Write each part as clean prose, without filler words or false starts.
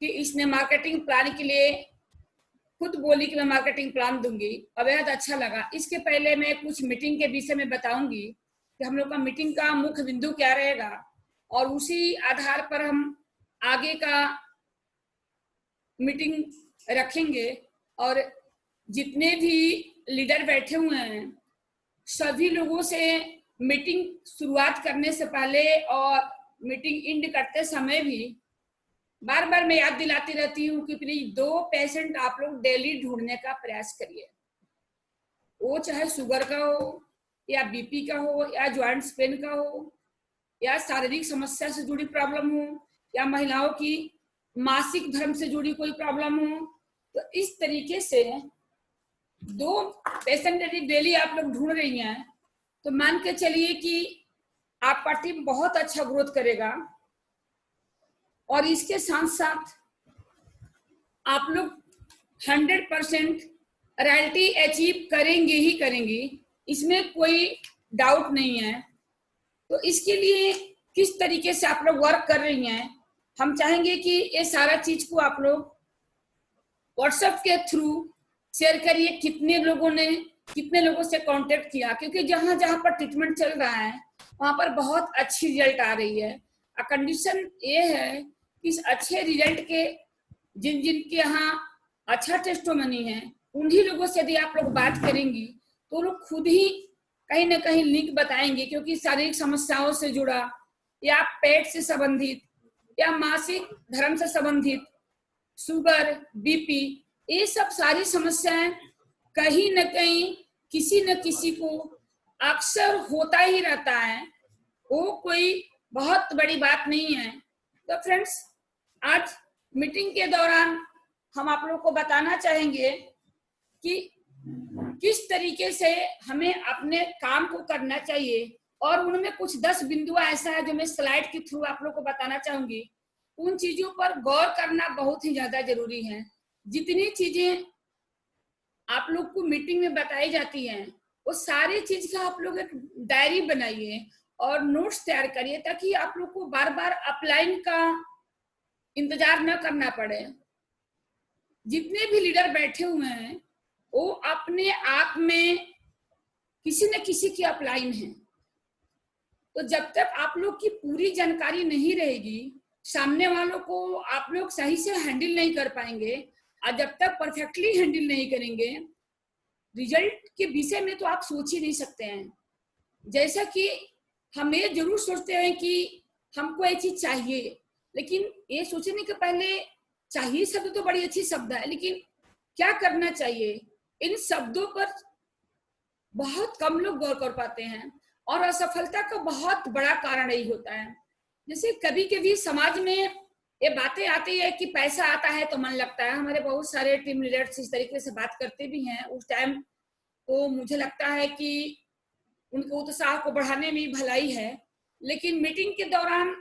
कि इसने marketing plan के लिए खुद बोली कि मैं मार्केटिंग प्लान दूंगी और बेहद अच्छा लगा। इसके पहले मैं कुछ मीटिंग के विषय में बताऊंगी कि हम लोग का मीटिंग का मुख्य बिंदु क्या रहेगा और उसी आधार पर हम आगे का मीटिंग रखेंगे। और जितने भी लीडर बैठे हुए हैं सभी लोगों से मीटिंग शुरुआत करने से पहले और मीटिंग एंड करते समय भी बार बार मैं याद दिलाती रहती हूँ कि प्लीज 2 पेशेंट आप लोग डेली ढूंढने का प्रयास करिए। वो चाहे शुगर का हो या बीपी का हो या जॉइंट पेन का हो या शारीरिक समस्या से जुड़ी प्रॉब्लम हो या महिलाओं की मासिक धर्म से जुड़ी कोई प्रॉब्लम हो। तो इस तरीके से 2 पेशेंट यदि डेली आप लोग ढूंढ रही हैं तो मान के चलिए कि आपका टीम बहुत अच्छा ग्रोथ करेगा। और इसके साथ साथ आप लोग 100% रॉयल्टी अचीव करेंगे ही करेंगे, इसमें कोई डाउट नहीं है। तो इसके लिए किस तरीके से आप लोग वर्क कर रही हैं, हम चाहेंगे कि ये सारा चीज को आप लोग व्हाट्सएप के थ्रू शेयर करिए। कितने लोगों से कांटेक्ट किया, क्योंकि जहां जहां पर ट्रीटमेंट चल रहा है वहां पर बहुत अच्छी रिजल्ट आ रही है। कंडीशन ये है कि इस अच्छे रिजल्ट के जिनके यहाँ अच्छा टेस्टोमनी है उन्हीं लोगों से यदि आप लोग बात करेंगी तो लोग खुद ही कहीं ना कहीं लिंक बताएंगे, क्योंकि शारीरिक समस्याओं से जुड़ा या पेट से संबंधित या मासिक धर्म से संबंधित, शुगर, बीपी, ये सब सारी समस्याएं कहीं न कहीं किसी न किसी को अक्सर होता ही रहता है। वो कोई बहुत बड़ी बात नहीं है। तो फ्रेंड्स, आज मीटिंग के दौरान हम आप लोग को बताना चाहेंगे कि किस तरीके से हमें अपने काम को करना चाहिए और उनमें कुछ 10 बिंदु ऐसा है जो मैं स्लाइड के थ्रू आप लोग को बताना चाहूंगी। उन चीजों पर गौर करना बहुत ही ज्यादा जरूरी है। जितनी चीजें आप लोग को मीटिंग में बताई जाती हैं वो सारी चीज का आप लोग एक डायरी बनाइए और नोट्स तैयार करिए, ताकि आप लोग को बार बार अपलाइन का इंतजार न करना पड़े। जितने भी लीडर बैठे हुए हैं वो अपने आप में किसी न किसी की अपलाइन है। तो जब तक आप लोग की पूरी जानकारी नहीं रहेगी, सामने वालों को आप लोग सही से हैंडल नहीं कर पाएंगे। और जब तक परफेक्टली हैंडल नहीं करेंगे, रिजल्ट के विषय में तो आप सोच ही नहीं सकते हैं। जैसा कि हम ये जरूर सोचते हैं कि हमको ये चीज चाहिए, लेकिन ये सोचने के पहले चाहिए शब्द तो बड़ी अच्छी शब्द है, लेकिन क्या करना चाहिए इन शब्दों पर बहुत कम लोग गौर कर पाते हैं। और असफलता का बहुत बड़ा कारण यही होता है। जैसे कभी कभी समाज में ये बातें आती है कि पैसा आता है तो मन लगता है। हमारे बहुत सारे टीम लीडर्स इस तरीके से बात करते भी हैं उस टाइम, तो मुझे लगता है कि उनके उत्साह को बढ़ाने में भलाई है। लेकिन मीटिंग के दौरान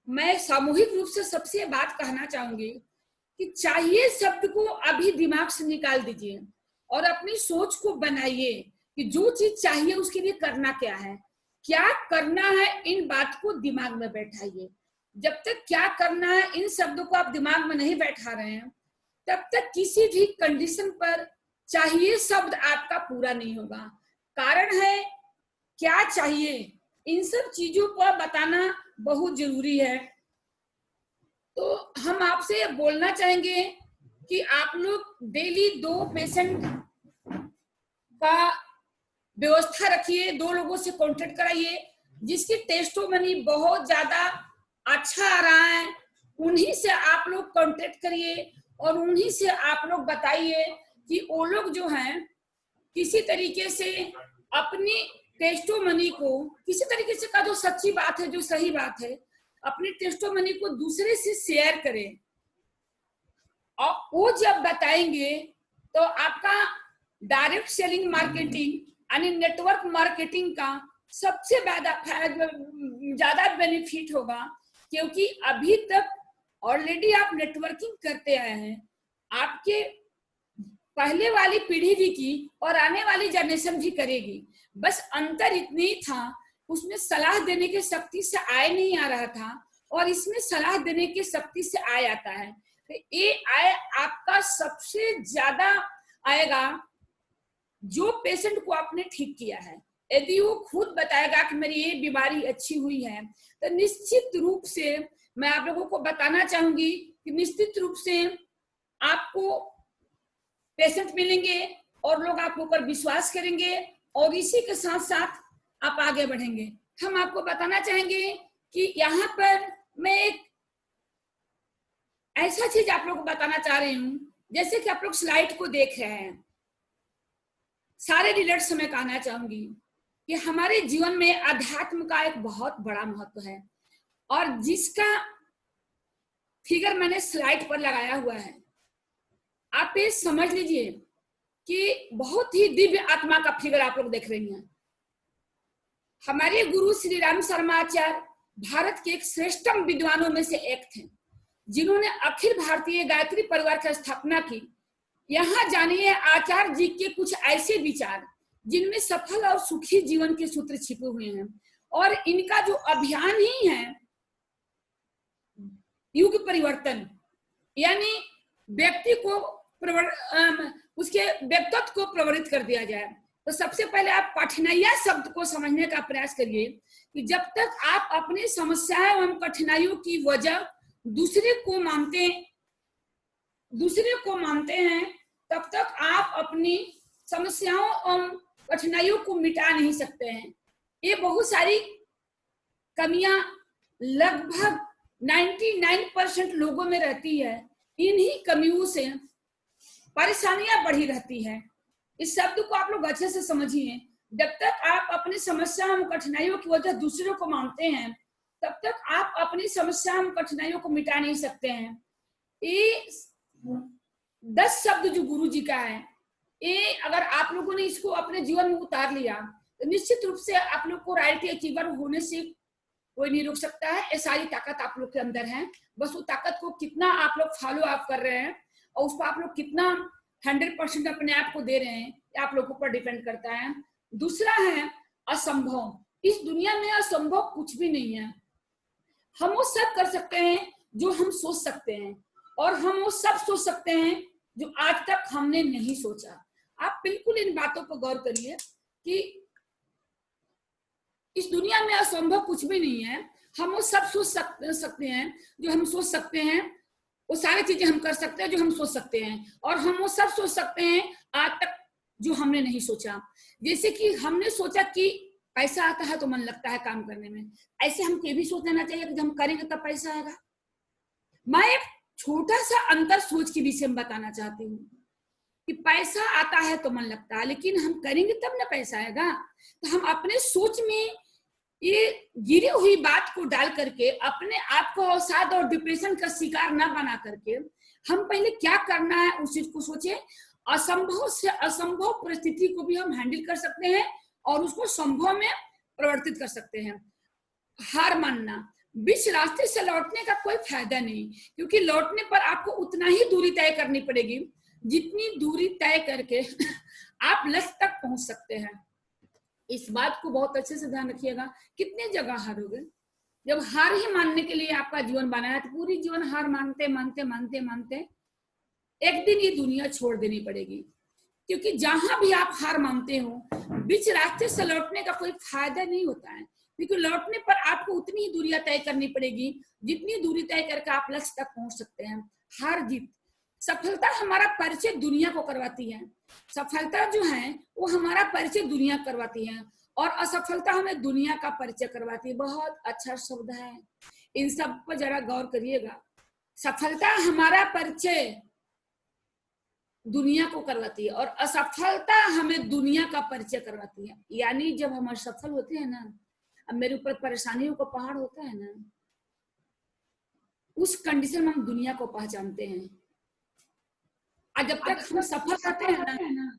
मैं सामूहिक रूप से सबसे बात कहना चाहूंगी कि चाहिए शब्द को अभी दिमाग से निकाल दीजिए और अपनी सोच को बनाइए कि जो चीज चाहिए उसके लिए करना क्या है, क्या करना है, इन बात को दिमाग में बैठाइए। जब तक क्या करना है इन शब्दों को आप दिमाग में नहीं बैठा रहे हैं, तब तक किसी भी कंडीशन पर चाहिए शब्द आपका पूरा नहीं होगा। कारण है क्या चाहिए, इन सब चीजों को बताना बहुत जरूरी है। तो हम आपसे बोलना चाहेंगे कि आप लोग डेली 2 पेशेंट का व्यवस्था रखिए, 2 लोगों से कांटेक्ट कराइए जिसकी टेस्टोमनी बहुत ज्यादा अच्छा आ रहा है। उन्हीं से आप लोग कांटेक्ट करिए और उन्हीं से आप लोग बताइए कि वो लोग जो हैं किसी तरीके से अपनी टेस्टोमनी को, किसी तरीके से का जो सच्ची बात है, जो सही बात है, अपनी टेस्टोमनी को दूसरे से शेयर करें। और वो जब बताएंगे तो आपका डायरेक्ट सेलिंग मार्केटिंग यानी नेटवर्क मार्केटिंग का सबसे ज्यादा बेनिफिट होगा, क्योंकि अभी तक ऑलरेडी आप नेटवर्किंग करते आए हैं। आपके पहले वाली पीढ़ी भी की और आने वाली जनरेशन भी करेगी। बस अंतर इतनी था, उसमें सलाह देने की शक्ति से आय नहीं आ रहा था, और इसमें सलाह देने की शक्ति से आय आता है। तो ये आय आपका सबसे ज्यादा आएगा जो पेशेंट को आपने ठीक किया है। यदि वो खुद बताएगा कि मेरी ये बीमारी अच्छी हुई है, तो निश्चित रूप से मैं आप लोगों को बताना चाहूंगी कि निश्चित रूप से आपको पेशेंट मिलेंगे और लोग आपके ऊपर विश्वास करेंगे और इसी के साथ साथ आप आगे बढ़ेंगे। हम आपको बताना चाहेंगे कि यहाँ पर मैं एक ऐसा चीज आप लोगों को बताना चाह रही हूँ, जैसे कि आप लोग स्लाइड को देख रहे हैं, सारे रिलेट्स में कहना चाहूंगी कि हमारे जीवन में अध्यात्म का एक बहुत बड़ा महत्व है और जिसका फिगर मैंने स्लाइड पर लगाया हुआ है। आप ये समझ लीजिए कि बहुत ही दिव्य आत्मा का फिगर आप लोग देख रही हैं। हमारे गुरु श्री राम शर्माचार्य भारत के एक श्रेष्ठतम विद्वानों में से एक थे, जिन्होंने अखिल भारतीय गायत्री परिवार की स्थापना की। यहाँ जानिए आचार्य जी के कुछ ऐसे विचार जिनमें सफल और सुखी जीवन के सूत्र छिपे हुए हैं और इनका जो अभियान ही है युग परिवर्तन, यानी व्यक्ति को उसके व्यक्तित्व को प्रवृत्त कर दिया जाए। तो सबसे पहले आप कठिनाइयां शब्द को समझने का प्रयास करिए कि जब तक आप अपनी समस्याएं एवं कठिनाइयों की वजह दूसरे को मानते हैं, तब तक आप अपनी समस्याओं एवं कठिनाइयों को मिटा नहीं सकते हैं। ये बहुत सारी कमियां लगभग 99% लोगों में रहती है। इन्हीं कमियों से परेशानियां बढ़ी रहती है। इस शब्द को आप लोग अच्छे से समझिए। जब तक आप अपनी समस्याओं और कठिनाइयों की वजह दूसरों को मानते हैं, तब तक आप अपनी समस्याओं और कठिनाइयों को मिटा नहीं सकते हैं। ये 10 शब्द जो गुरु जी का है, ये अगर आप लोगों ने इसको अपने जीवन में उतार लिया तो निश्चित रूप से आप लोग को रॉयल्टी अचीवर होने से कोई नहीं रोक सकता है। ये सारी ताकत आप लोग के अंदर है। बस वो ताकत को कितना आप लोग फॉलो अप कर रहे हैं और उसको आप लोग कितना 100% अपने आप को दे रहे हैं, आप लोगों पर डिपेंड करता है। दूसरा है असंभव। इस दुनिया में असंभव कुछ भी नहीं है। हम वो सब कर सकते हैं जो हम सोच सकते हैं और हम वो सब सोच सकते हैं जो आज तक हमने नहीं सोचा। आप बिल्कुल इन बातों पर गौर करिए कि इस दुनिया में असंभव कुछ भी नहीं है। हम वो सब सोच सकते हैं जो हम सोच सकते हैं। वो सारी चीजें हम कर सकते हैं जो हम सोच सकते हैं और हम वो सब सोच सकते हैं आज तक जो हमने नहीं सोचा। जैसे कि हमने सोचा कि पैसा आता है तो मन लगता है काम करने में, ऐसे हमको ये भी सोच लेना चाहिए कि हम करेंगे तब पैसा आएगा। मैं एक छोटा सा अंतर सोच के विषय में बताना चाहती हूँ कि पैसा आता है तो मन लगता है, लेकिन हम करेंगे तब ना पैसा आएगा। तो हम अपने सोच में ये गिरी हुई बात को डाल करके अपने आप को अवसाद और डिप्रेशन का शिकार ना बना करके हम पहले क्या करना है उस चीज को सोचे। असंभव से असंभव परिस्थिति को भी हम हैंडल कर सकते हैं और उसको संभव में परिवर्तित कर सकते हैं। हार मानना, बीच रास्ते से लौटने का कोई फायदा नहीं, क्योंकि लौटने पर आपको उतना ही दूरी तय करनी पड़ेगी जितनी दूरी तय करके आप लक्ष्य तक पहुंच सकते हैं। इस बात को बहुत अच्छे से ध्यान रखिएगा। कितने जगह हारोगे? जब हार ही मानने के लिए आपका जीवन बना है तो पूरी जीवन हार मानते मानते मानते मानते एक दिन ये दुनिया छोड़ देनी पड़ेगी। क्योंकि जहां भी आप हार मानते हो, बीच रास्ते से लौटने का कोई फायदा नहीं होता है, क्योंकि लौटने पर आपको उतनी ही दूरियां तय करनी पड़ेगी जितनी दूरी तय करके आप लक्ष्य तक पहुंच सकते हैं। हार जीत, सफलता हमारा परिचय दुनिया को करवाती है। सफलता जो है वो हमारा परिचय दुनिया करवाती है और असफलता हमें दुनिया का परिचय करवाती है। बहुत अच्छा शब्द है, इन सब पर जरा गौर करिएगा। सफलता हमारा परिचय दुनिया को करवाती है और असफलता हमें दुनिया का परिचय करवाती है। यानी जब हम असफल होते हैं ना, अब मेरे ऊपर परेशानियों का पहाड़ होता है ना, उस कंडीशन में हम दुनिया को पहचानते हैं। और जब तक हम सफल होते हैं ना,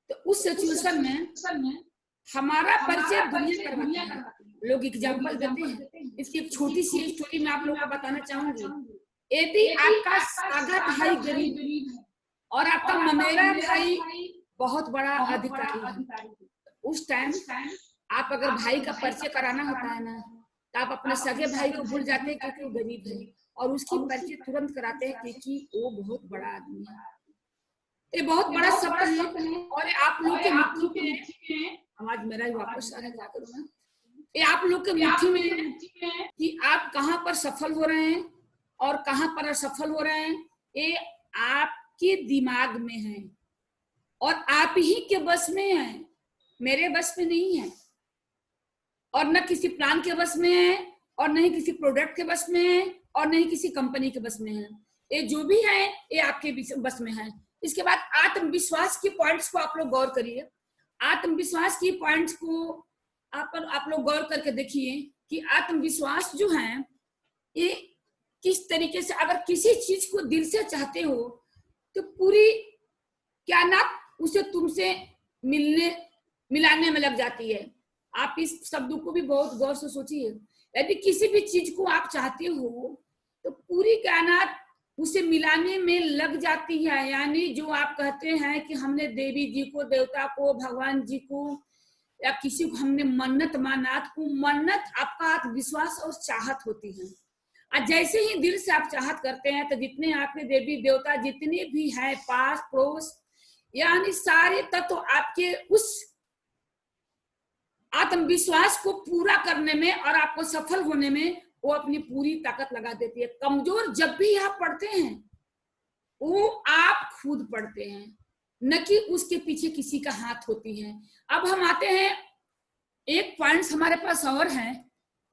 तो उस सिचुएशन में हमारा परिचय दुनिया करवाती है। लोग एग्जाम्पल देते हैं। इसकी एक छोटी सी स्टोरी मैं आप लोगों को बताना चाहूंगी। यदि आपका सागा भाई गरीब है और आपका ममेरा भाई बहुत बड़ा अधिकारी है, उस टाइम आप अगर भाई का परिचय कराना होता है ना, तो आप अपने सगे भाई को भूल जाते हैं क्योंकि वो गरीब है, और उसकी परिचय तुरंत कराते हैं क्योंकि वो बहुत बड़ा आदमी है। ये बहुत बड़ा शब्द है, और आप लोग के मुट्ठी में, आवाज मेरा ही वापस आ रहा है, क्या करूं मैं, ये आप लोग के मुट्ठी में है कि आप कहां पर सफल हो रहे हैं और कहां पर असफल हो रहे हैं। ये आपके दिमाग में है और आप ही के बस में है, मेरे बस में नहीं है, और न किसी प्लान के बस में है, और न ही किसी प्रोडक्ट के बस में है, और न ही किसी कंपनी के बस में है। ये जो भी है ये आपके बस में है। इसके बाद आत्मविश्वास के पॉइंट्स को आप लोग गौर करिए। आत्मविश्वास की पॉइंट्स को आप लोग गौर करके देखिए कि आत्मविश्वास जो है ये किस तरीके से, अगर किसी चीज को दिल से चाहते हो तो पूरी क्या ना उसे तुमसे मिलाने में लग जाती है। आप इस शब्द को भी बहुत गौर से सोचिए। यदि किसी भी चीज को आप चाहते हो तो पूरी कायनात उसे मिलाने में लग जाती है। यानी जो आप कहते हैं कि हमने देवी जी को, देवता को, भगवान जी को या किसी को हमने मन्नत माना, तो मन्नत आपका आत्मविश्वास और चाहत होती है। और जैसे ही दिल से आप चाहत करते हैं तो जितने आपके देवी देवता जितने भी हैं पास पड़ोस, यानी सारे तत्व आपके उस आत्मविश्वास को पूरा करने में और आपको सफल होने में वो अपनी पूरी ताकत लगा देती है। कमजोर जब भी आप पढ़ते हैं वो आप खुद पढ़ते हैं, न कि उसके पीछे किसी का हाथ होती है। अब हम आते हैं, एक पॉइंट्स हमारे पास और है,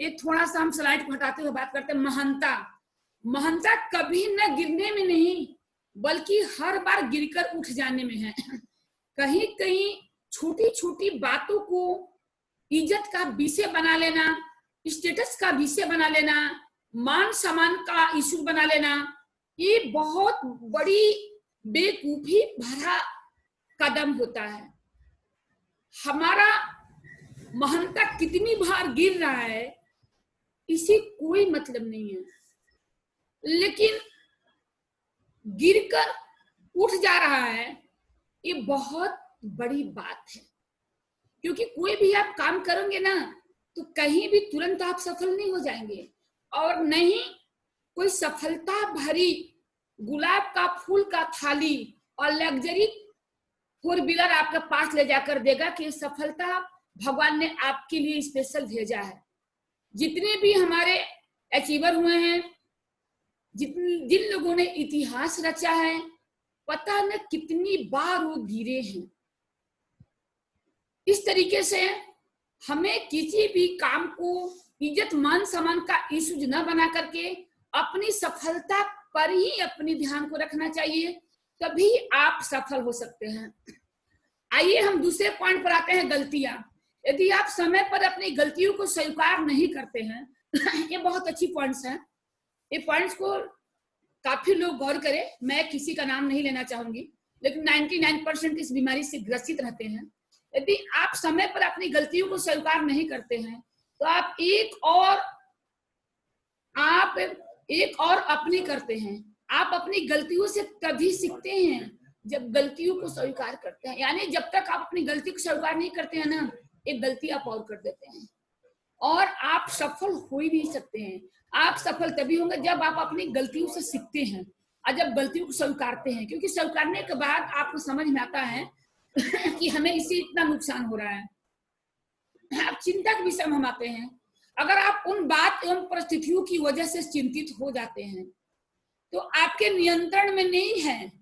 एक थोड़ा सा हम स्लाइड को हटाते हुए बात करते हैं। महानता। महानता कभी न गिरने में नहीं बल्कि हर बार गिरकर उठ जाने में है। कहीं कहीं छोटी छोटी बातों को इज्जत का विषय बना लेना, स्टेटस का विषय बना लेना, मान सम्मान का इशू बना लेना, ये बहुत बड़ी बेवकूफी भरा कदम होता है। हमारा महानता कितनी बार गिर रहा है इसे कोई मतलब नहीं है, लेकिन गिरकर उठ जा रहा है ये बहुत बड़ी बात है। क्योंकि कोई भी आप काम करेंगे ना तो कहीं भी तुरंत आप सफल नहीं हो जाएंगे, और नहीं कोई सफलता भरी गुलाब का फूल का थाली और लग्जरी 4 व्हीलर आपके पास ले जाकर देगा कि सफलता भगवान ने आपके लिए स्पेशल भेजा है। जितने भी हमारे अचीवर हुए हैं, जिन लोगों ने इतिहास रचा है, पता न कितनी बार वो गिरे हैं। इस तरीके से हमें किसी भी काम को इज्जत मान सम्मान का इशू न बना करके अपनी सफलता पर ही अपनी ध्यान को रखना चाहिए, तभी आप सफल हो सकते हैं। आइए हम दूसरे पॉइंट पर आते हैं, गलतियां। यदि आप समय पर अपनी गलतियों को स्वीकार नहीं करते हैं ये बहुत अच्छी पॉइंट्स हैं, ये पॉइंट्स को काफी लोग गौर करें। मैं किसी का नाम नहीं लेना चाहूंगी, लेकिन 99% इस बीमारी से ग्रसित रहते हैं। यदि आप समय पर अपनी गलतियों को स्वीकार नहीं करते हैं तो आप एक और अपनी करते हैं। आप अपनी गलतियों से तभी सीखते हैं जब गलतियों को स्वीकार करते हैं। यानी जब तक आप अपनी गलती को स्वीकार नहीं करते हैं ना, एक गलती आप और कर देते हैं और आप सफल हो ही नहीं सकते हैं। आप सफल तभी होंगे जब आप अपनी गलतियों से सीखते हैं और जब गलतियों को स्वीकारते हैं, क्योंकि स्वीकारने के बाद आपको समझ में आता है कि हमें इससे इतना नुकसान हो रहा है। आप चिंता के विषय में हम आते हैं। अगर आप उन बात एवं परिस्थितियों की वजह से चिंतित हो जाते हैं तो आपके नियंत्रण में नहीं है,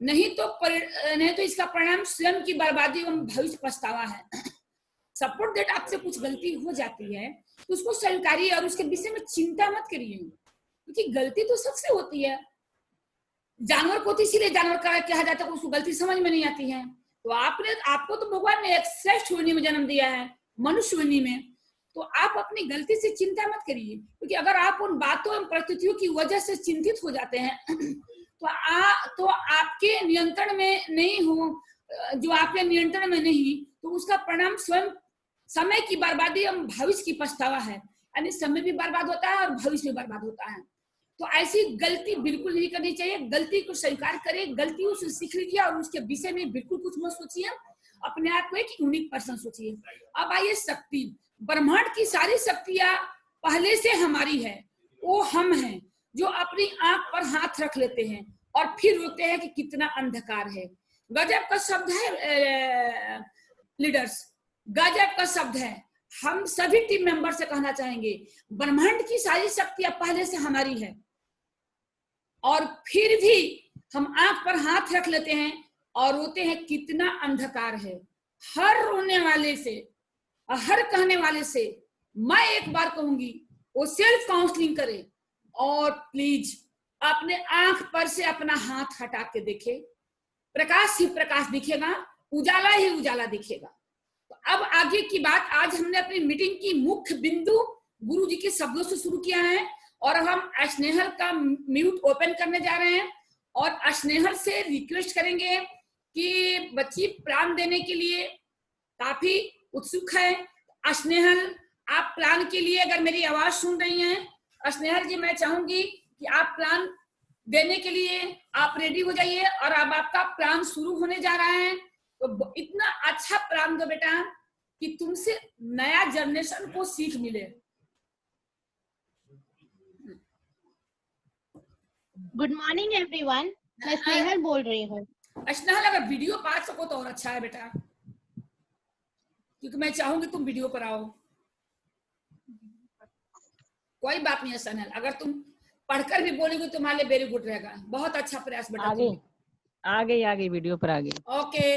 नहीं तो इसका परिणाम स्वयं की बर्बादी एवं भविष्य पछतावा है। सपोर्ट दैट आपसे कुछ गलती हो जाती है तो उसको स्वीकारिए और उसके विषय में चिंता मत करिए, क्योंकि गलती तो सबसे होती है। जानवर को तो इसीलिए जानवर कहा जाता है, उसको गलती समझ में नहीं आती है। तो आपको तो भगवान ने एक श्रेष्ठ योनि में जन्म दिया है, मनुष्य योनि में, तो आप अपनी गलती से चिंता मत करिए। क्योंकि अगर आप उन बातों एवं परिस्थितियों की वजह से चिंतित हो जाते हैं तो आपके नियंत्रण में नहीं हो, जो आपके नियंत्रण में नहीं, तो उसका परिणाम स्वयं समय की बर्बादी एवं भविष्य की पछतावा है। यानी समय भी बर्बाद होता है और भविष्य भी बर्बाद होता है। तो ऐसी गलती बिल्कुल नहीं करनी चाहिए। गलती को स्वीकार करें, गलतियों से सीख लीजिए और उसके विषय में बिल्कुल कुछ मत सोचिए। अपने आप को एक यूनिक पर्सन सोचिए। अब आइए शक्ति। ब्रह्मांड की सारी शक्तियां पहले से हमारी है, वो हम हैं जो अपनी आंख पर हाथ रख लेते हैं और फिर रोकते हैं कि कितना अंधकार है। गजब का शब्द है लीडर्स, गजब का शब्द है। हम सभी टीम मेंबर से कहना चाहेंगे, ब्रह्मांड की सारी शक्तियां पहले से हमारी है और फिर भी हम आंख पर हाथ रख लेते हैं और रोते हैं कितना अंधकार है। हर रोने वाले से, हर कहने वाले से मैं एक बार कहूंगी, वो सेल्फ काउंसलिंग करे और प्लीज अपने आंख पर से अपना हाथ हटा के देखे। प्रकाश ही प्रकाश दिखेगा, उजाला ही उजाला दिखेगा। तो अब आगे की बात, आज हमने अपनी मीटिंग की मुख्य बिंदु गुरु जी के शब्दों से शुरू किया है और हम स्नेहल का म्यूट ओपन करने जा रहे हैं और स्नेहल से रिक्वेस्ट करेंगे कि बच्ची प्लान देने के लिए काफी उत्सुक है। स्नेहल, आप प्लान के लिए अगर मेरी आवाज सुन रही हैं, स्नेहल जी, मैं चाहूंगी कि आप प्लान देने के लिए आप रेडी हो जाइए और अब आपका प्लान शुरू होने जा रहा है। तो इतना अच्छा प्लान दो बेटा कि तुमसे नया जनरेशन को सीख मिले। गुड मॉर्निंग एवरीवन, मैं स्नेहल बोल रही हूँ। स्नेहल, अगर वीडियो पा सको तो और अच्छा है बेटा, क्योंकि मैं चाहूंगी तुम वीडियो पर आओ। कोई बात नहीं है स्नेहल, अगर तुम पढ़कर भी बोलोगे तुम्हारे लिए वेरी गुड रहेगा। बहुत अच्छा प्रयास बेटा। आ गई वीडियो पर आ गई। ओके,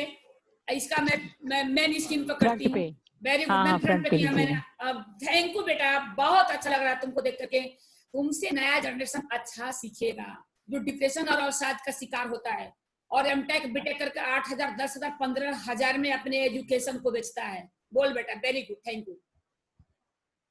इसका मैं मेन स्क्रीन पर करती हूँ। वेरी गुड, मैंने फ्रंट पे किया मैंने। थैंक यू बेटा, बहुत अच्छा लग रहा है तुमको देख करके। तुमसे नया जनरेशन अच्छा सीखेगा, जो डिप्रेशन और अवसाद का शिकार होता है और एमटेक बीटेक करके 8,000 10,000 15,000 में अपने एजुकेशन को बेचता है। बोल बेटा, very good, thank you.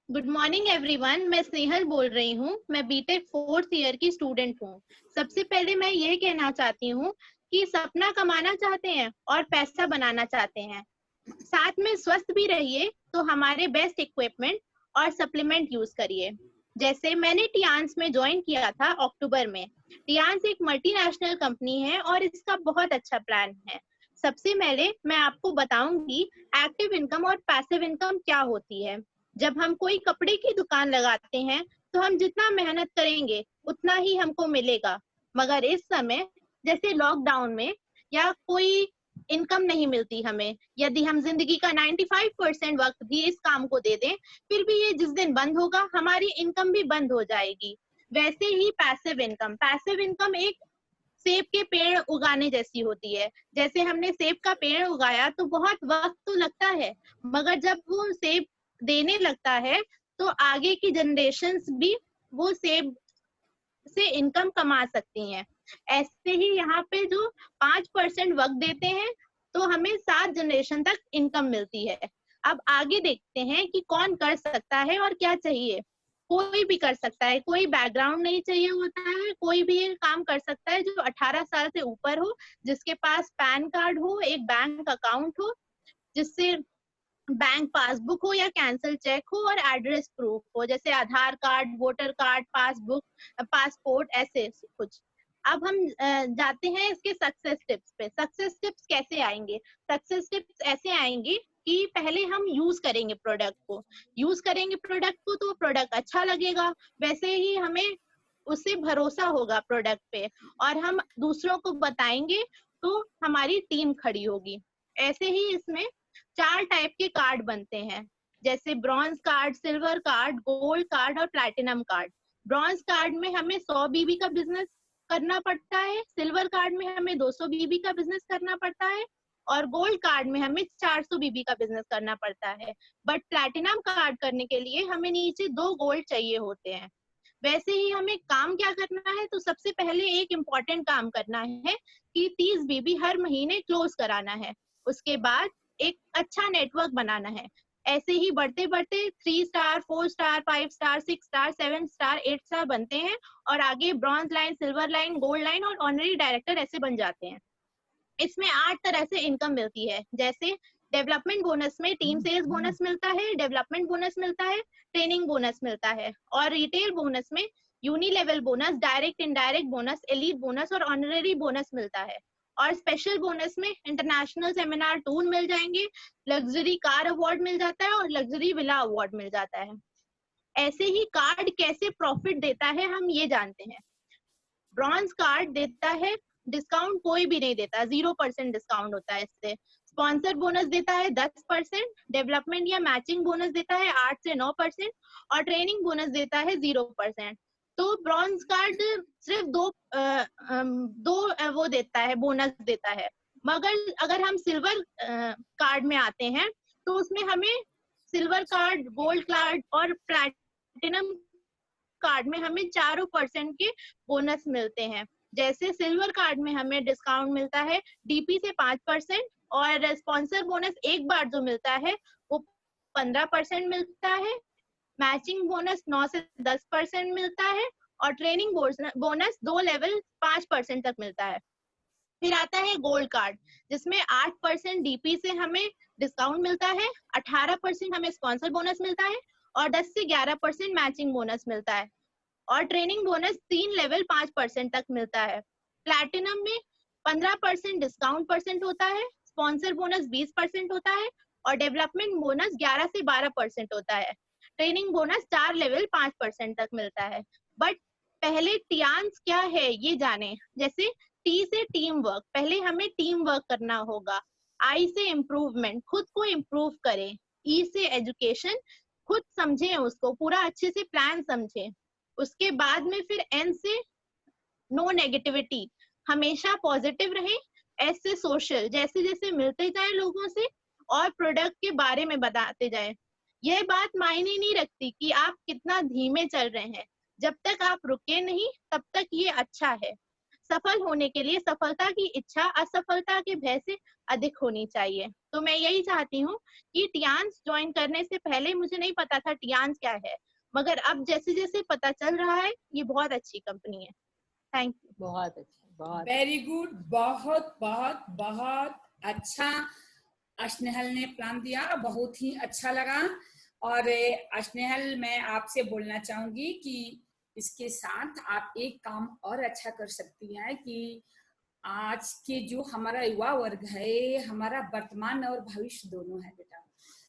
Good morning everyone, मैं स्नेहल बोल रही हूँ। मैं बीटेक 4th ईयर की स्टूडेंट हूँ। सबसे पहले मैं ये कहना चाहती हूँ कि सपना कमाना चाहते हैं और पैसा बनाना चाहते हैं, साथ में स्वस्थ भी रहिए, तो हमारे बेस्ट इक्विपमेंट और सप्लीमेंट यूज करिए। जैसे मैंने टियांस में ज्वाइन किया था अक्टूबर में। टियांस एक मल्टीनेशनल कंपनी है और इसका बहुत अच्छा प्लान है। सबसे पहले मैं आपको बताऊंगी एक्टिव इनकम और पैसिव इनकम क्या होती है। जब हम कोई कपड़े की दुकान लगाते हैं तो हम जितना मेहनत करेंगे उतना ही हमको मिलेगा, मगर इस समय जैसे लॉकडाउन में या कोई इनकम नहीं मिलती हमें, यदि हम जिंदगी का 95% वक्त भी इस काम को दे दें, फिर भी ये जिस दिन बंद होगा हमारी इनकम भी बंद हो जाएगी। वैसे ही पैसिव इनकम एक सेब के पेड़ उगाने जैसी होती है। जैसे हमने सेब का पेड़ उगाया तो बहुत वक्त तो लगता है, मगर जब वो सेब देने लगता है तो आगे की जनरेशंस भी वो सेब से इनकम कमा सकती हैं। ऐसे ही यहाँ पे जो 5% वक्त देते हैं तो हमें 7 जनरेशन तक इनकम मिलती है। अब आगे देखते हैं कि कौन कर सकता है और क्या चाहिए। कोई भी कर सकता है, कोई बैकग्राउंड नहीं चाहिए होता है, कोई भी ये काम कर सकता है जो 18 साल से ऊपर हो, जिसके पास पैन कार्ड हो, एक बैंक अकाउंट हो, जिससे बैंक पासबुक हो या कैंसिल चेक हो और एड्रेस प्रूफ हो, जैसे Aadhaar card, voter card, passbook, passport, ऐसे कुछ। अब हम जाते हैं इसके सक्सेस टिप्स पे। सक्सेस टिप्स कैसे आएंगे? सक्सेस टिप्स ऐसे आएंगे कि पहले हम यूज करेंगे प्रोडक्ट को तो प्रोडक्ट अच्छा लगेगा, वैसे ही हमें उससे भरोसा होगा प्रोडक्ट पे और हम दूसरों को बताएंगे तो हमारी टीम खड़ी होगी। ऐसे ही इसमें 4 टाइप के कार्ड बनते हैं, जैसे bronze card, silver card, gold card और प्लैटिनम कार्ड। ब्रॉन्ज कार्ड में हमें 100 बीबी का बिजनेस करना पड़ता है, सिल्वर कार्ड में हमें 200 बीबी का बिजनेस करना पड़ता है और गोल्ड कार्ड में हमें 400 बीबी का बिजनेस करना पड़ता है। बट प्लैटिनम कार्ड करने के लिए हमें नीचे 2 गोल्ड चाहिए होते हैं। वैसे ही हमें काम क्या करना है, तो सबसे पहले एक इम्पोर्टेंट काम करना है कि 30 बीबी हर महीने क्लोज कराना है। उसके बाद एक अच्छा नेटवर्क बनाना है। ऐसे ही बढ़ते बढ़ते 3 star, 4 star, 5 star, 6 star, 7 star, 8 star बनते हैं और आगे bronze line, silver line, gold line और ऑनरी डायरेक्टर ऐसे बन जाते हैं। इसमें 8 तरह से इनकम मिलती है, जैसे डेवलपमेंट बोनस में टीम सेल्स बोनस मिलता है, डेवलपमेंट बोनस मिलता है, ट्रेनिंग बोनस मिलता है और रिटेल बोनस में uni level bonus, direct indirect bonus, elite bonus और ऑनररी बोनस मिलता है। और स्पेशल बोनस में इंटरनेशनल सेमिनार टूर मिल जाएंगे, लग्जरी कार अवार्ड मिल जाता है और लग्जरी विला अवार्ड मिल जाता है। ऐसे ही कार्ड कैसे प्रॉफिट देता है हम ये जानते हैं। ब्रॉन्ज कार्ड देता है डिस्काउंट कोई भी नहीं देता, 0% डिस्काउंट होता है इससे। स्पॉन्सर बोनस देता है 10%, डेवलपमेंट या मैचिंग बोनस देता है 8 से 9% और ट्रेनिंग बोनस देता है 0%। तो ब्रॉन्ज कार्ड सिर्फ दो वो देता है, बोनस देता है। मगर अगर हम सिल्वर कार्ड में आते हैं तो उसमें हमें सिल्वर कार्ड, गोल्ड कार्ड और प्लैटिनम कार्ड में हमें 4% के बोनस मिलते हैं। जैसे सिल्वर कार्ड में हमें डिस्काउंट मिलता है डीपी से 5% और स्पॉन्सर बोनस एक बार जो मिलता है वो 15% मिलता है, मैचिंग बोनस 9 से 10% मिलता है और ट्रेनिंग बोनस 2 लेवल 5% तक मिलता है। फिर आता है गोल्ड कार्ड जिसमें 8% डीपी से हमें डिस्काउंट मिलता है, 18% हमें स्पॉन्सर बोनस मिलता है और 10 से 11% मैचिंग बोनस मिलता है और ट्रेनिंग बोनस 3 लेवल 5% तक मिलता है। प्लैटिनम में 15% डिस्काउंट परसेंट होता है, स्पॉन्सर बोनस 20% होता है और डेवलपमेंट बोनस 11 से 12% होता है। ट्रेनिंग बोनस 4 लेवल 5% तक मिलता है। बट पहले टियान्स क्या है ये जाने। जैसे टी से टीम वर्क, पहले हमें टीम वर्क करना होगा। आई से इम्प्रूवमेंट, खुद को इम्प्रूव करें। ई से एजुकेशन, खुद समझें, उसको पूरा अच्छे से प्लान समझें। उसके बाद में फिर एन से नो नेगेटिविटी, हमेशा पॉजिटिव रहे। एस से सोशल, जैसे जैसे मिलते जाए लोगों से और प्रोडक्ट के बारे में बताते जाए। यह बात मायने नहीं रखती कि आप कितना धीमे चल रहे हैं, जब तक आप रुके नहीं तब तक ये अच्छा है। सफल होने के लिए सफलता की इच्छा असफलता के भय से अधिक होनी चाहिए। तो मैं यही चाहती हूँ कि टियान्स ज्वाइन करने से पहले मुझे नहीं पता था टियान्स क्या है, मगर अब जैसे जैसे पता चल रहा है ये बहुत अच्छी कंपनी है। Thank you. बहुत अच्छा, बहुत वेरी गुड, बहुत बहुत बहुत अच्छा स्नेहल ने प्लान दिया, बहुत ही अच्छा लगा। और स्नेहल, मैं आपसे बोलना चाहूंगी कि इसके साथ आप एक काम और अच्छा कर सकती हैं कि आज के जो हमारा युवा वर्ग है, हमारा वर्तमान और भविष्य दोनों है बेटा,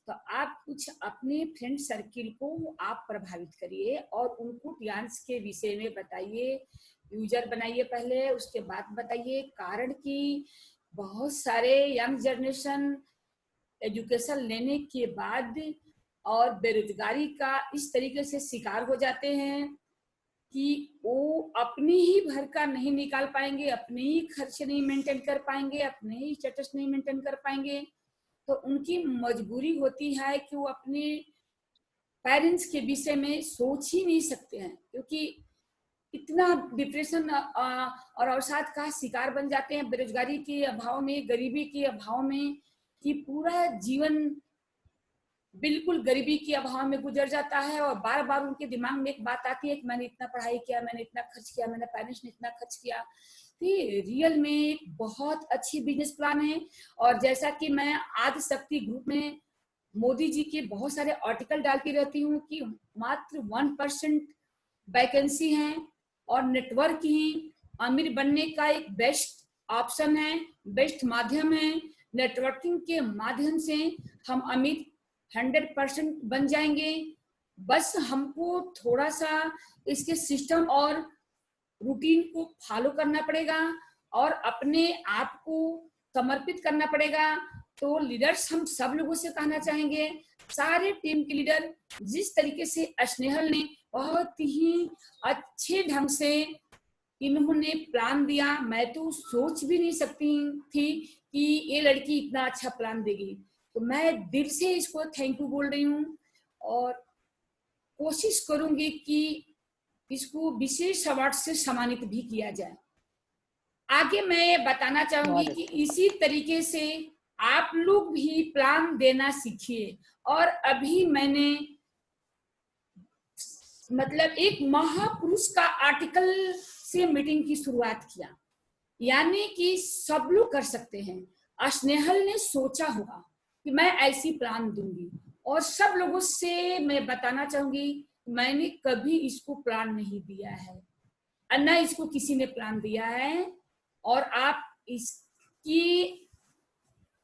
तो आप कुछ अपने फ्रेंड सर्किल को आप प्रभावित करिए और उनको डांस के विषय में बताइए। यूजर बनाइए पहले, उसके बाद बताइए। कारण कि बहुत सारे यंग जनरेशन एजुकेशन लेने के बाद और बेरोजगारी का इस तरीके से शिकार हो जाते हैं कि वो अपनी ही भर का नहीं निकाल पाएंगे, अपने ही खर्च नहीं मेंटेन कर पाएंगे, अपने ही स्टेटस नहीं मेंटेन कर पाएंगे। तो उनकी मजबूरी होती है कि वो अपने पेरेंट्स के विषय में सोच ही नहीं सकते हैं, क्योंकि इतना डिप्रेशन और अवसाद का शिकार बन जाते हैं बेरोजगारी के अभाव में, गरीबी के अभाव में, कि पूरा जीवन बिल्कुल गरीबी के अभाव में गुजर जाता है। और बार बार उनके दिमाग में एक बात आती है कि मैंने इतना पढ़ाई किया, मैंने इतना खर्च किया, मेरे पेरेंट्स ने इतना खर्च किया। तो रियल में एक बहुत अच्छी बिजनेस प्लान है। और जैसा कि मैं आदि शक्ति ग्रुप में मोदी जी के बहुत सारे आर्टिकल डालती रहती हूँ कि मात्र 1% वैकेंसी है और नेटवर्क ही अमीर बनने का एक बेस्ट ऑप्शन है, बेस्ट माध्यम है। नेटवर्किंग के माध्यम से हम अमीर 100% बन जाएंगे। बस हमको थोड़ा सा इसके सिस्टम और रूटीन को फॉलो करना पड़ेगा और अपने आप को समर्पित करना पड़ेगा। तो लीडर्स हम सब लोगों से कहना चाहेंगे, सारे टीम के लीडर, जिस तरीके से स्नेहल ने बहुत ही अच्छे ढंग से इन्होंने प्लान दिया, मैं तो सोच भी नहीं सकती थी कि ये लड़की इतना अच्छा प्लान देगी। तो मैं दिल से इसको थैंक यू बोल रही हूँ और कोशिश करूंगी कि इसको विशेष अवार्ड से सम्मानित भी किया जाए। आगे मैं बताना चाहूंगी कि इसी तरीके से आप लोग भी प्लान देना सीखिए। और अभी मैंने मतलब एक महापुरुष का आर्टिकल से मीटिंग की शुरुआत किया, यानी कि सब लोग कर सकते हैं। स्नेहल ने सोचा होगा कि मैं ऐसी प्लान दूंगी और सब लोगों से मैं बताना चाहूंगी मैंने कभी इसको प्लान नहीं दिया है, न इसको किसी ने प्लान दिया है। और आप इस कि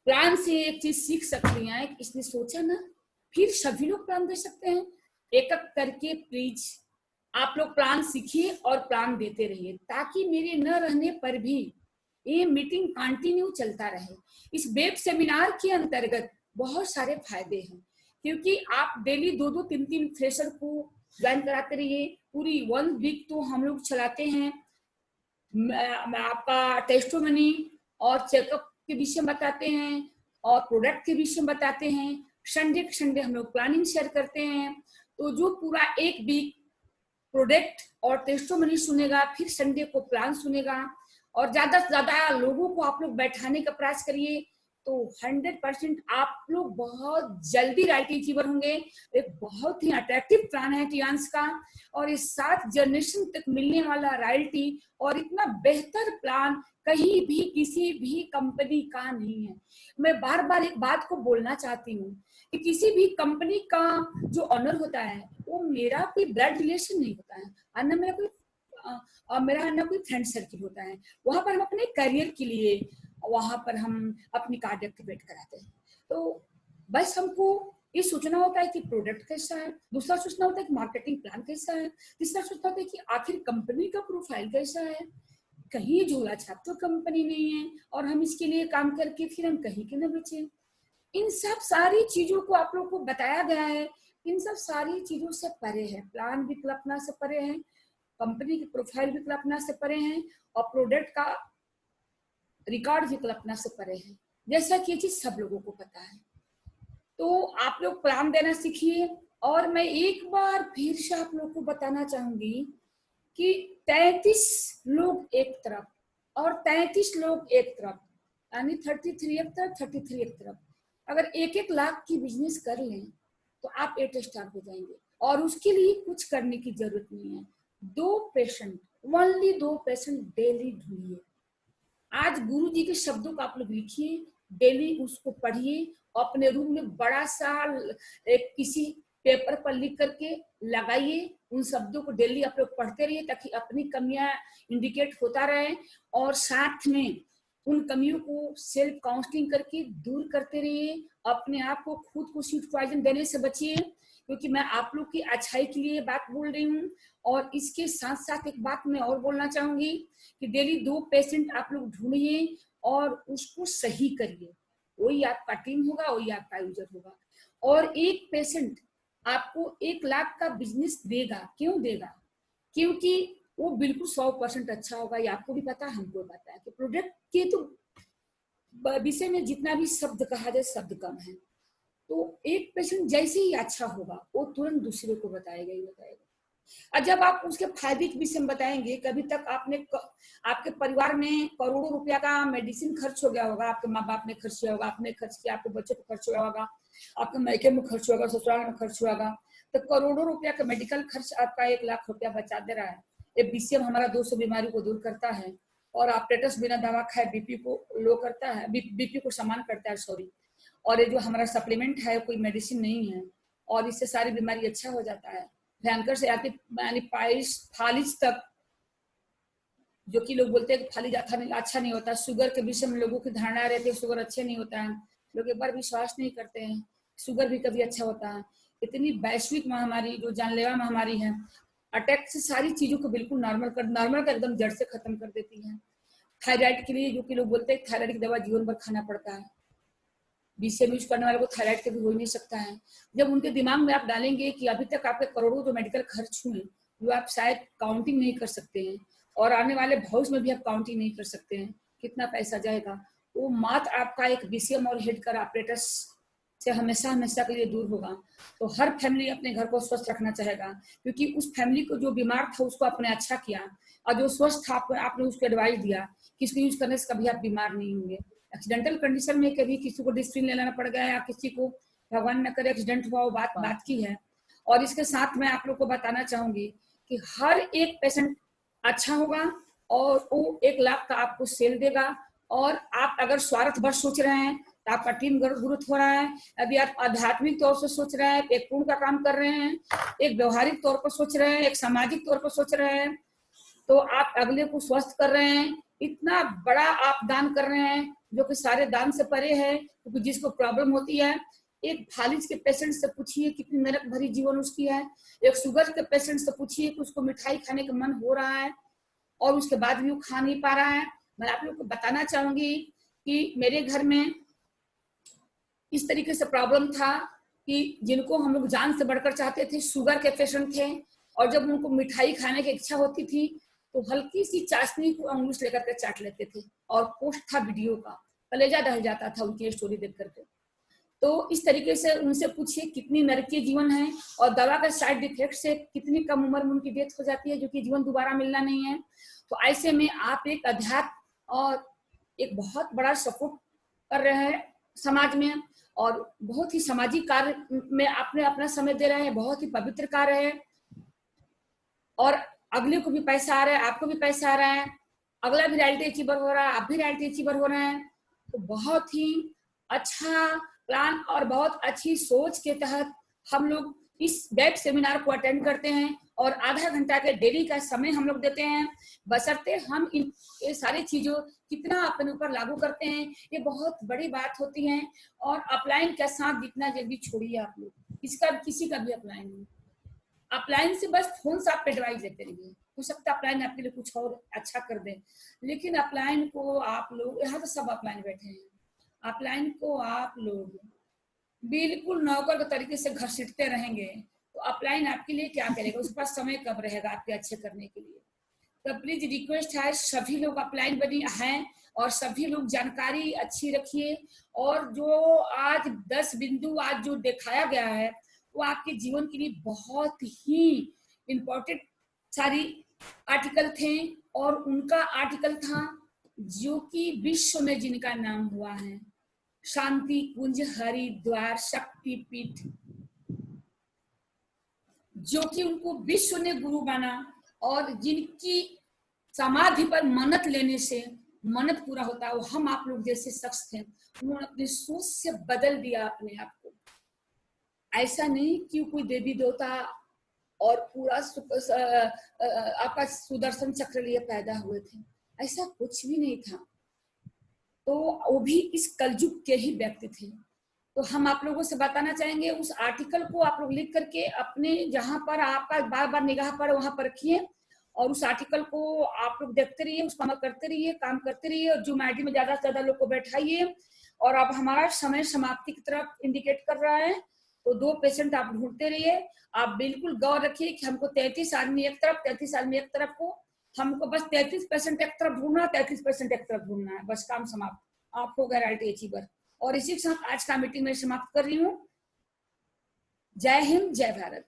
प्लान से एक चीज सीख सकती हैं, इसने सोचा ना, फिर सभी लोग प्लान दे सकते हैं। एक एक करके प्लीज आप लोग प्लान सीखिए और प्लान देते रहिए, ताकि मेरे न रहने पर भी ये मीटिंग कंटिन्यू चलता रहे। इस वेब सेमिनार के अंतर्गत बहुत सारे फायदे हैं, क्योंकि आप डेली 2-2, 3-3 फ्रेशर को ज्वाइन कराते रहिए। पूरी 1 वीक तो हम लोग चलाते हैं। आपका टेस्टोमनी और चेकअप के विषय में बताते हैं और प्रोडक्ट के विषय में बताते हैं। संडे हम लोग प्लानिंग शेयर करते हैं। तो जो पूरा 1 वीक प्रोडक्ट और टेस्टोमनी सुनेगा, फिर संडे को प्लान सुनेगा, और ज्यादा से ज्यादा लोगों को आप लोग बैठाने का प्रयास करिए, तो 100% आप लोग बहुत जल्दी रॉयल्टी अचीवर होंगे। एक बहुत ही अट्रैक्टिव प्लान है टियांस का, और इस 7 जनरेशन तक मिलने वाला रॉयल्टी और इतना बेहतर प्लान कहीं भी किसी भी कंपनी का नहीं है। मैं बार बार एक बात को बोलना चाहती हूँ कि किसी भी कंपनी का जो ऑनर होता है वो मेरा कोई ब्लड रिलेशन नहीं होता है, और न मेरा ना कोई फ्रेंड सर्किल होता है। वहां पर हम अपने करियर के लिए वहां पर हम अपनी कार्ड एक्टिवेट कराते हैं। तो बस हमको ये सोचना होता है कि प्रोडक्ट कैसा है, दूसरा सोचना होता है कि मार्केटिंग प्लान कैसा है, तीसरा सोचना होता है कि आखिर कंपनी का प्रोफाइल कैसा है। कहीं झोला छाप तो कंपनी नहीं है और हम इसके लिए काम करके फिर हम कहीं के न बचे। इन सब सारी चीजों को आप लोग को बताया गया है। इन सब सारी चीजों से परे है, प्लान भी कल्पना से परे है, कंपनी की प्रोफाइल भी कल्पना से परे है, और प्रोडक्ट का रिकॉर्ड भी कल्पना से परे है, जैसा कि ये चीज सब लोगों को पता है। तो आप लोग प्लान देना सीखिए। और मैं एक बार फिर से आप लोग को बताना चाहूंगी कि 33 लोग एक तरफ और 33 लोग एक तरफ, यानी 33 एक तरफ, 33 एक तरफ। अगर 1-1 लाख की बिजनेस कर लें तो आप 8 स्टार हो जाएंगे, और उसके लिए कुछ करने की जरूरत नहीं है। 2 पेशेंट, ओनली 2 पेशेंट डेली ढूंढिए। आज गुरु जी के शब्दों को आप लोग लिखिए, डेली उसको पढ़िए, अपने रूम में बड़ा सा एक किसी पेपर पर लिख करके लगाइए। उन शब्दों को डेली आप लोग पढ़ते रहिए, ताकि अपनी कमियां इंडिकेट होता रहे, और साथ में उन कमियों को सेल्फ काउंसलिंग करके दूर करते रहिए। अपने आप को खुद को सीट पॉइजन देने से बचिए, क्योंकि मैं आप लोग की अच्छाई के लिए बात बोल रही हूँ। और इसके साथ साथ एक बात मैं और बोलना चाहूंगी कि डेली 2 पेशेंट आप लोग ढूंढिए और उसको सही करिए। वही आपका टीम होगा, वही आपका यूजर होगा। और 1 पेशेंट आपको 1 लाख का बिजनेस देगा। क्यों देगा? क्योंकि वो बिल्कुल 100% अच्छा होगा। ये आपको भी पता है, हमको भी पता है कि प्रोडक्ट के तो विषय में जितना भी शब्द कहा जाए, शब्द कम है। तो 1 पेशेंट जैसे ही अच्छा होगा वो तुरंत दूसरे को बताएगा ही बताएगा। और जब आप उसके फायदे के विषय में बताएंगे, कभी तक आपके परिवार में करोड़ों रुपया का मेडिसिन खर्च हो गया होगा, आपके माँ बाप ने खर्च किया होगा, आपने खर्च किया, आपके बच्चों को खर्च हुआ होगा, आपके मायके में खर्च होगा, ससुराल में खर्च होगा, तो करोड़ों रुपया का मेडिकल खर्च आपका 1 लाख रुपया बचा दे रहा है। ये बीसीएम हमारा 200 बीमारी को दूर करता है, और ऑपरेटर्स बिना दवा खाए बीपी को लो करता है, बीपी को समान करता है, सॉरी। और ये जो हमारा सप्लीमेंट है कोई मेडिसिन नहीं है, और इससे सारी बीमारी अच्छा हो जाता है। भयंकर से आके यानी फालिज तक, जो कि लोग बोलते हैं कि फालिज अच्छा नहीं होता। शुगर के विषय में लोगों की धारणा रहती है शुगर अच्छे नहीं होता है, लोग एक बार विश्वास नहीं करते हैं शुगर भी कभी अच्छा होता है। इतनी वैश्विक महामारी जो जानलेवा महामारी है, अटैक से सारी चीजों को बिल्कुल नॉर्मल कर एकदम जड़ से खत्म कर देती है। थायराइड के लिए, जो कि लोग बोलते हैं थायराइड की दवा जीवन भर खाना पड़ता है, बीसीएम यूज करने वाले को थायराइड के भी हो ही नहीं सकता है। जब उनके दिमाग में आप डालेंगे कि अभी तक आपके करोड़ों जो मेडिकल खर्च हुए, जो आप शायद काउंटिंग नहीं कर सकते हैं, और आने वाले भविष्य में भी आप काउंटिंग नहीं कर सकते हैं कितना पैसा जाएगा, वो मात्र आपका एक बीसीएम और हेड कर ऑपरेटर्स से हमेशा हमेशा के लिए दूर होगा। तो हर फैमिली अपने घर को स्वस्थ रखना चाहेगा, क्योंकि उस फैमिली को जो बीमार था उसको आपने अच्छा किया, और जो स्वस्थ था आपने उसको एडवाइस दिया कि इसको यूज करने से कभी आप बीमार नहीं होंगे। एक्सीडेंटल कंडीशन में कभी किसी को डिस्ट्रीन लेना पड़ गया, या किसी को भगवान न करे एक्सीडेंट हुआ, वो बात की है। और इसके साथ मैं आप लोग को बताना चाहूंगी कि हर एक पेशेंट अच्छा होगा, और वो 1 लाख का आपको सेल देगा। और आप अगर स्वार्थ बस सोच रहे हैं तो आपका टीम ग्रोथ हो रहा है। यदि आप आध्यात्मिक तौर से सोच रहे हैं, एक पूर्ण का काम कर रहे हैं, एक व्यवहारिक तौर पर सोच रहे हैं, एक सामाजिक तौर पर सोच रहे हैं, तो आप अगले को स्वस्थ कर रहे हैं। इतना बड़ा आप दान कर रहे हैं जो कि सारे दान से परे है, क्योंकि जिसको प्रॉब्लम होती है, एक फालिज के पेशेंट से पूछिए कितनी नरक भरी जीवन उसकी है, एक शुगर के पेशेंट से पूछिए कि उसको मिठाई खाने का मन हो रहा है और उसके बाद भी वो खा नहीं पा रहा है। मैं आप लोग को बताना चाहूंगी कि मेरे घर में इस तरीके से प्रॉब्लम था कि जिनको हम लोग जान से बढ़कर चाहते थे, शुगर के पेशेंट थे, और जब उनको मिठाई खाने की इच्छा होती थी तो हल्की सी चाशनी को अंगूठ लेकर के चाट लेते थे, और पोस्ट था वीडियो का, कलेजा दहल जाता था उनकी स्टोरी देख करके। तो इस तरीके से उनसे पूछिए कितनी नरकीय जीवन है, और दवा का साइड इफेक्ट से कितनी कम उम्र में उनकी डेथ हो जाती है, जो कि जीवन दोबारा मिलना नहीं है। तो ऐसे में आप एक अध्यात्म और एक बहुत बड़ा सपोर्ट कर रहे हैं समाज में, और बहुत ही सामाजिक कार्य में आपने अपना समय दे रहे हैं, बहुत ही पवित्र कार्य है, और अगले को भी पैसा आ रहा है, आपको भी पैसा आ रहा है, अगला भी रॉयल्टी अचीवर हो रहा है, आप भी रॉयल्टी अचीवर हो रहे हैं। तो बहुत ही अच्छा प्लान और बहुत अच्छी सोच के तहत हम लोग इस वेब सेमिनार को अटेंड करते हैं, और आधा घंटा के डेली का समय हम लोग देते हैं, बशर्ते हम ये सारी चीजों कितना अपने ऊपर लागू करते हैं, ये बहुत बड़ी बात होती है। और अपलाइन का साथ जितना जल्दी छोड़िए आप लोग, किसी का भी अपलाइन नहीं, अपलाइन से बस फोन से आप एडवाइस लेते रहिए, हो सकता है अपलाइन आपके लिए कुछ और अच्छा कर दे, लेकिन अपलाइन को आप लोग, यहाँ तो सब अपलाइन बैठे हैं, अपलाइन को आप लोग बिल्कुल नौकर के तरीके से घसीटते रहेंगे तो अपलाइन आपके लिए क्या करेगा, उसके पास समय कब रहेगा आपके अच्छे करने के लिए। तो प्लीज रिक्वेस्ट है, सभी लोग अपलाइन बनी हैं और सभी लोग जानकारी अच्छी रखिए, और जो आज 10 बिंदु आज जो दिखाया गया है वो आपके जीवन के लिए बहुत ही इम्पोर्टेंट सारी आर्टिकल थे, और उनका आर्टिकल था जो कि विश्व में जिनका नाम हुआ है, शांति कुंज हरिद्वार शक्तिपीठ, जो कि उनको विश्व ने गुरु माना, और जिनकी समाधि पर मन्नत लेने से मन्नत पूरा होता है, वो हम आप लोग जैसे शख्स थे। उन्होंने अपनी सोच से बदल दिया अपने आप को। ऐसा नहीं कि कोई देवी देवता और पूरा आपका सुदर्शन चक्र लिए पैदा हुए थे, ऐसा कुछ भी नहीं था। तो वो भी इस कलयुग के ही व्यक्ति थे। तो हम आप लोगों से बताना चाहेंगे, उस आर्टिकल को आप लोग लिख करके अपने जहां पर आपका बार बार निगाह पर वहां पर रखिए, और उस आर्टिकल को आप लोग देखते रहिए, उस पर अमल करते रहिए, काम करते रहिए, और जूम आईडी में ज्यादा से ज्यादा लोग को बैठाइए। और अब हमारा समय समाप्ति की तरफ इंडिकेट कर रहा है, तो 2 पेशेंट आप ढूंढते रहिए। आप बिल्कुल गौर रखिए कि हमको 33 आदमी एक तरफ, 33 आदमी एक तरफ को, हमको बस 33% एक तरफ ढूंढना, 33% एक तरफ ढूंढना है, बस काम समाप्त। आप हो गए रॉयल्टी अचीवर। और इसी के साथ आज का मीटिंग में समाप्त कर रही हूँ। जय हिंद, जय भारत।